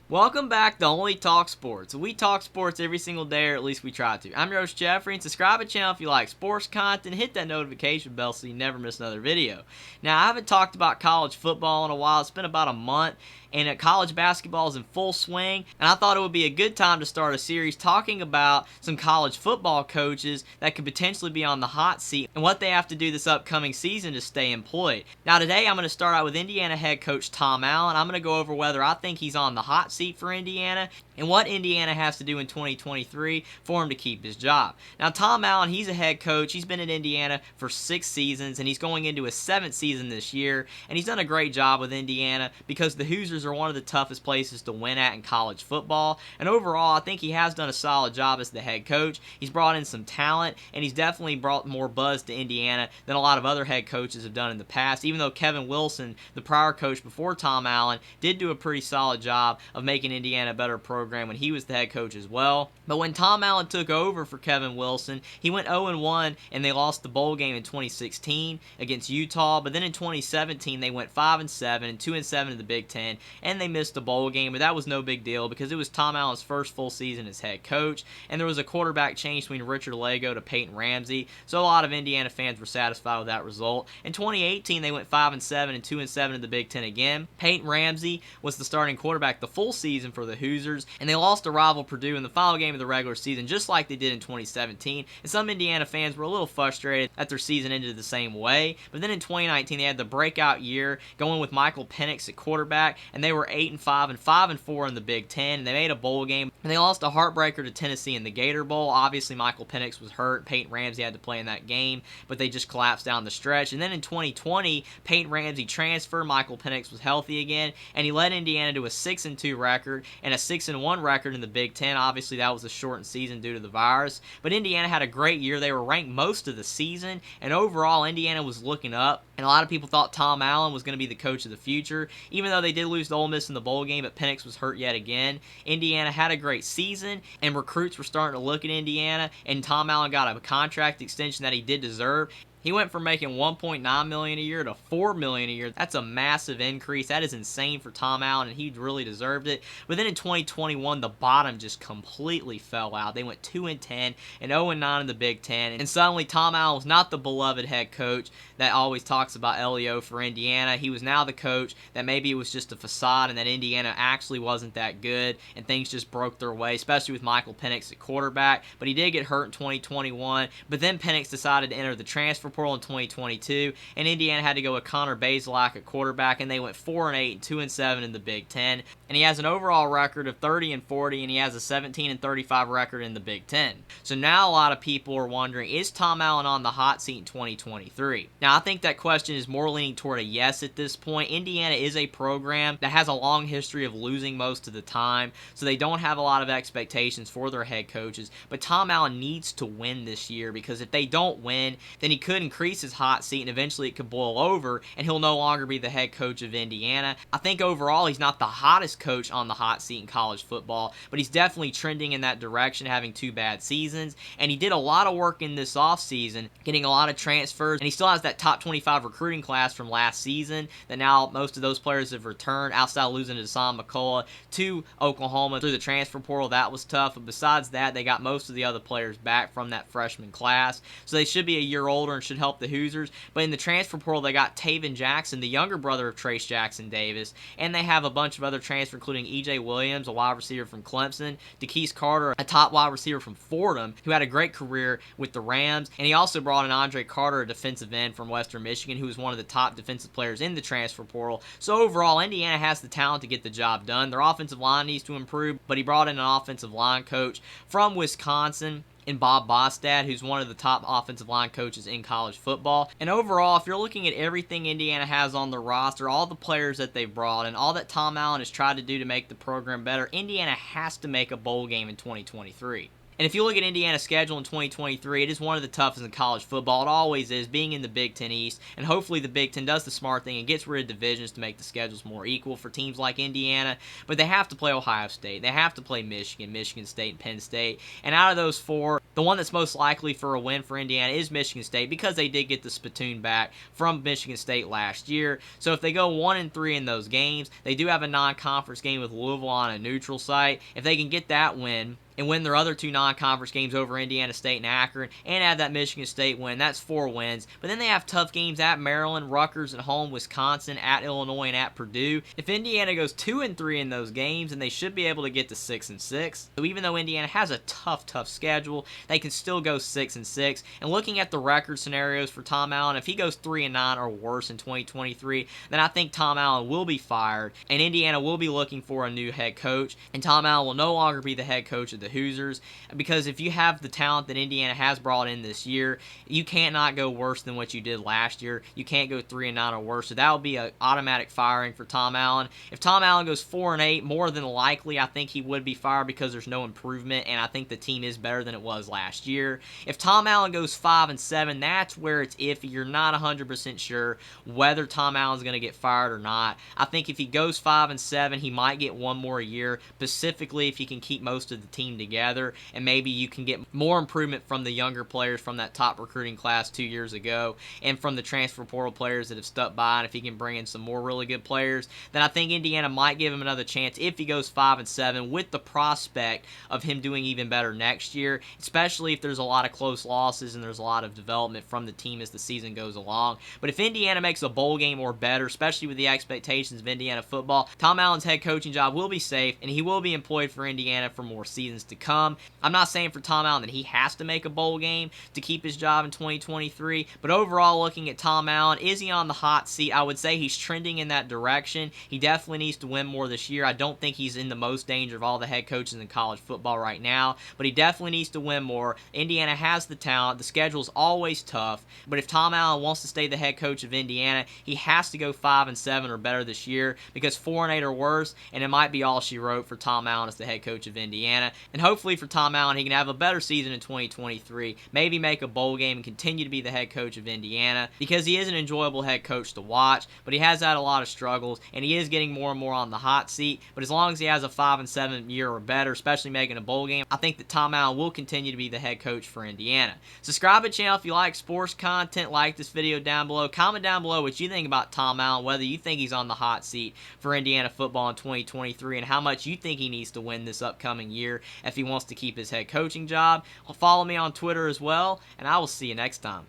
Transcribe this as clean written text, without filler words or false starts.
Welcome back to Only Talk Sports. We talk sports every single day, or at least we try to. I'm your host, Jeffrey, and subscribe to the channel if you like sports content. Hit that notification bell so you never miss another video. Now, I haven't talked about college football in a while. It's been about a month, and college basketball is in full swing, and I thought it would be a good time to start a series talking about some college football coaches that could potentially be on the hot seat and what they have to do this upcoming season to stay employed. Now, today I'm going to start out with Indiana head coach Tom Allen. I'm going to go over whether I think he's on the hot seat for Indiana and what Indiana has to do in 2023 for him to keep his job. Now, Tom Allen, he's a head coach. He's been at Indiana for 6 seasons, and he's going into his 7th season this year, and he's done a great job with Indiana because the Hoosiers are one of the toughest places to win at in college football, and overall, I think he has done a solid job as the head coach. He's brought in some talent, and he's definitely brought more buzz to Indiana than a lot of other head coaches have done in the past, even though Kevin Wilson, the prior coach before Tom Allen, did do a pretty solid job of making Indiana a better program when he was the head coach as well. But when Tom Allen took over for Kevin Wilson, he went 0-1, and they lost the bowl game in 2016 against Utah, but then in 2017, they went 5-7 and 2-7 in the Big Ten, and they missed the bowl game, but that was no big deal because it was Tom Allen's first full season as head coach, and there was a quarterback change between Richard Lagow to Peyton Ramsey, so a lot of Indiana fans were satisfied with that result. In 2018, they went 5-7 and 2-7 in the Big Ten again. Peyton Ramsey was the starting quarterback the full season for the Hoosiers, and they lost to rival Purdue in the final game of the regular season just like they did in 2017, and some Indiana fans were a little frustrated that their season ended the same way, but then in 2019, they had the breakout year going with Michael Penix at quarterback, and they were 8-5 and 5-4 in the Big Ten, and they made a bowl game, and they lost a heartbreaker to Tennessee in the Gator Bowl. Obviously, Michael Penix was hurt. Peyton Ramsey had to play in that game, but they just collapsed down the stretch. And then in 2020, Peyton Ramsey transferred. Michael Penix was healthy again, and he led Indiana to a 6-2 record and a 6-1 record in the Big Ten. Obviously, that was a shortened season due to the virus, but Indiana had a great year. They were ranked most of the season, and overall, Indiana was looking up, and a lot of people thought Tom Allen was going to be the coach of the future, even though they did lose to Ole Miss in the bowl game, but Penix was hurt yet again. Indiana had a great season, and recruits were starting to look at Indiana, and Tom Allen got a contract extension that he did deserve. He went from making $1.9 million a year to $4 million a year. That's a massive increase. That is insane for Tom Allen, and he really deserved it. But then in 2021, the bottom just completely fell out. They went 2-10 and 0-9 in the Big Ten, and suddenly Tom Allen was not the beloved head coach that always talks about LEO for Indiana. He was now the coach that maybe it was just a facade and that Indiana actually wasn't that good, and things just broke their way, especially with Michael Penix at quarterback. But he did get hurt in 2021, but then Penix decided to enter the transfer portal in 2022, and Indiana had to go with Connor Bazelak at quarterback, and they went 4-8 and 2-7 in the Big Ten. And he has an overall record of 30-40, and he has a 17-35 record in the Big Ten. So now a lot of people are wondering, is Tom Allen on the hot seat in 2023? Now, I think that question is more leaning toward a yes at this point. Indiana is a program that has a long history of losing most of the time, so they don't have a lot of expectations for their head coaches. But Tom Allen needs to win this year, because if they don't win, then he could increase his hot seat, and eventually it could boil over, and he'll no longer be the head coach of Indiana. I think overall he's not the hottest coach on the hot seat in college football, but he's definitely trending in that direction, having 2 bad seasons, and he did a lot of work in this offseason, getting a lot of transfers, and he still has that top 25 recruiting class from last season that now most of those players have returned, outside of losing to Deshaun McCullough to Oklahoma through the transfer portal. That was tough, but besides that, they got most of the other players back from that freshman class, so they should be a year older and should help the Hoosiers. But in the transfer portal, they got Taven Jackson, the younger brother of Trace Jackson Davis, and they have a bunch of other transfers, including E.J. Williams, a wide receiver from Clemson, DeKeese Carter, a top wide receiver from Fordham, who had a great career with the Rams, and he also brought in Andre Carter, a defensive end from Western Michigan, who was one of the top defensive players in the transfer portal. So overall, Indiana has the talent to get the job done. Their offensive line needs to improve, but he brought in an offensive line coach from Wisconsin in Bob Bostad, who's one of the top offensive line coaches in college football. And overall, if you're looking at everything Indiana has on the roster, all the players that they've brought, and all that Tom Allen has tried to do to make the program better, Indiana has to make a bowl game in 2023. And if you look at Indiana's schedule in 2023, it is one of the toughest in college football. It always is, being in the Big Ten East. And hopefully the Big Ten does the smart thing and gets rid of divisions to make the schedules more equal for teams like Indiana. But they have to play Ohio State. They have to play Michigan, Michigan State, and Penn State. And out of those 4, The one that's most likely for a win for Indiana is Michigan State because they did get the spittoon back from Michigan State last year. So if they go 1-3 in those games, they do have a non-conference game with Louisville on a neutral site. If they can get that win and win their other 2 non-conference games over Indiana State and Akron, and add that Michigan State win, that's 4 wins. But then they have tough games at Maryland, Rutgers at home, Wisconsin, at Illinois, and at Purdue. If Indiana goes 2-3 in those games, then they should be able to get to 6-6. So even though Indiana has a tough schedule, they can still go 6-6. And looking at the record scenarios for Tom Allen, if he goes 3-9 or worse in 2023, then I think Tom Allen will be fired, and Indiana will be looking for a new head coach, and Tom Allen will no longer be the head coach of the Hoosiers, because if you have the talent that Indiana has brought in this year, you can't not go worse than what you did last year. You can't go 3-9 or worse, so that will be an automatic firing for Tom Allen. If Tom Allen goes 4-8, more than likely I think he would be fired because there's no improvement, and I think the team is better than it was last year. If Tom Allen goes 5-7, that's where it's iffy. You're not 100% sure whether Tom Allen's going to get fired or not. I think if he goes 5-7, he might get one more year, specifically if he can keep most of the team together, and maybe you can get more improvement from the younger players from that top recruiting class 2 years ago, and from the transfer portal players that have stuck by, and if he can bring in some more really good players, then I think Indiana might give him another chance if he goes 5-7, with the prospect of him doing even better next year, especially if there's a lot of close losses and there's a lot of development from the team as the season goes along. But if Indiana makes a bowl game or better, especially with the expectations of Indiana football, Tom Allen's head coaching job will be safe, and he will be employed for Indiana for more seasons to come. I'm not saying for Tom Allen that he has to make a bowl game to keep his job in 2023, but overall, looking at Tom Allen, is he on the hot seat? I would say he's trending in that direction. He definitely needs to win more this year. I don't think he's in the most danger of all the head coaches in college football right now, but he definitely needs to win more. Indiana has the talent. The schedule's always tough, but if Tom Allen wants to stay the head coach of Indiana, he has to go 5-7 or better this year, because 4-8 or worse, and it might be all she wrote for Tom Allen as the head coach of Indiana. And hopefully for Tom Allen, he can have a better season in 2023, maybe make a bowl game and continue to be the head coach of Indiana, because he is an enjoyable head coach to watch, but he has had a lot of struggles, and he is getting more and more on the hot seat. But as long as he has a 5-7 year or better, especially making a bowl game, I think that Tom Allen will continue to be the head coach for Indiana. Subscribe to the channel if you like sports content, like this video down below, comment down below what you think about Tom Allen, whether you think he's on the hot seat for Indiana football in 2023, and how much you think he needs to win this upcoming year if he wants to keep his head coaching job. Follow me on Twitter as well, and I will see you next time.